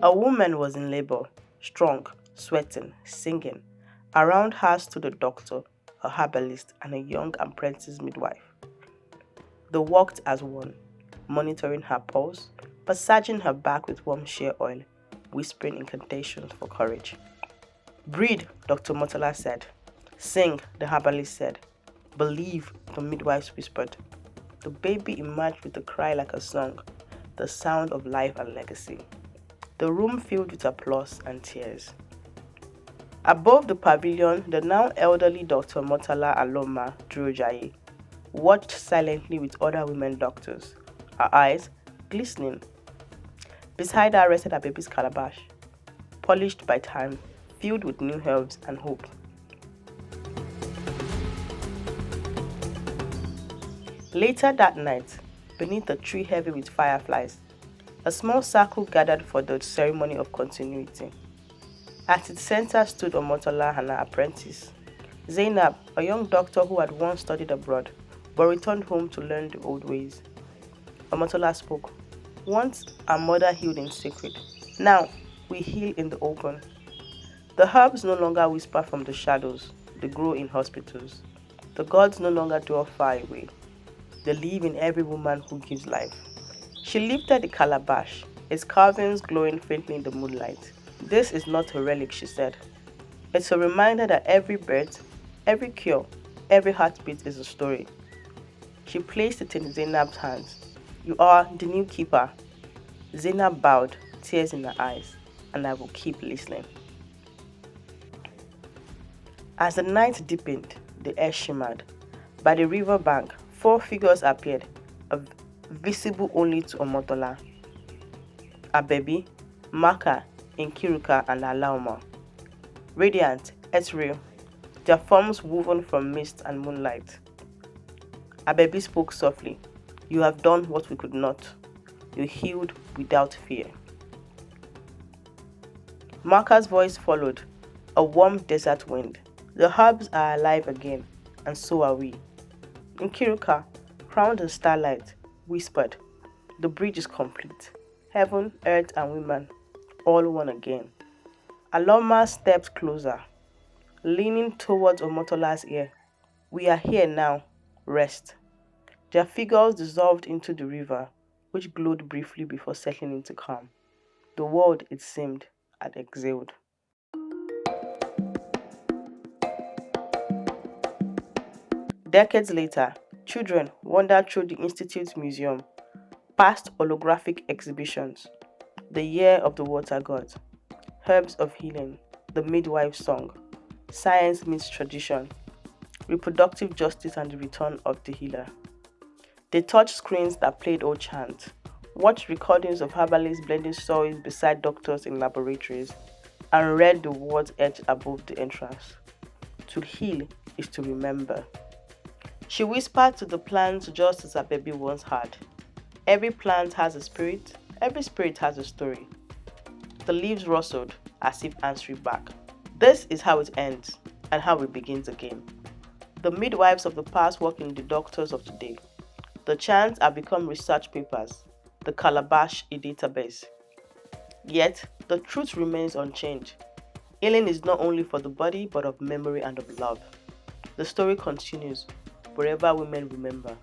A woman was in labor, strong, sweating, singing. Around her stood a doctor, a herbalist, and a young apprentice midwife. They worked as one, monitoring her pulse, massaging her back with warm shea oil, whispering incantations for courage. Breathe, Dr. Motala said. Sing, the herbalist said. Believe, the midwives whispered. The baby emerged with a cry like a song, the sound of life and legacy. The room filled with applause and tears. Above the pavilion, the now elderly Dr. Motala Aloma Durojaye watched silently with other women doctors, her eyes glistening. Beside her rested her baby's calabash, polished by time, filled with new herbs and hope. Later that night, beneath a tree heavy with fireflies, a small circle gathered for the ceremony of continuity. At its center stood Omotola and her apprentice, Zainab, a young doctor who had once studied abroad, but returned home to learn the old ways. Omotola spoke. Once our mother healed in secret, now we heal in the open. The herbs no longer whisper from the shadows, they grow in hospitals. The gods no longer dwell far away, they live in every woman who gives life. She lifted the calabash, its carvings glowing faintly in the moonlight. This is not a relic, she said. It's a reminder that every birth, every cure, every heartbeat is a story. She placed it in Zainab's hands. You are the new keeper. Zainab bowed, tears in her eyes, and I will keep listening. As the night deepened, the air shimmered. By the river bank, 4 figures appeared, visible only to Omotola. Abebi, Maka, Nkiruka, and Alauma. Radiant, ethereal, their forms woven from mist and moonlight. Abebi spoke softly. You have done what we could not. You healed without fear. Maka's voice followed, a warm desert wind. The herbs are alive again, and so are we. Nkiruka, crowned in starlight, whispered, the bridge is complete. Heaven, earth, and women, all one again. Aloma stepped closer, leaning towards Omotola's ear. We are here now. Rest. Their figures dissolved into the river, which glowed briefly before settling into calm. The world, it seemed, had exhaled. Decades later, children wandered through the Institute's museum, past holographic exhibitions, the year of the water gods, herbs of healing, the midwife song, science meets tradition, reproductive justice and the return of the healer. They touched screens that played old chants, watched recordings of herbalists blending soils beside doctors in laboratories, and read the words etched above the entrance. To heal is to remember. She whispered to the plants just as her baby once had. Every plant has a spirit, every spirit has a story. The leaves rustled as if answering back. This is how it ends and how it begins again. The midwives of the past work in the doctors of today. The chants have become research papers, the calabash a database. Yet, the truth remains unchanged. Healing is not only for the body but of memory and of love. The story continues wherever women remember.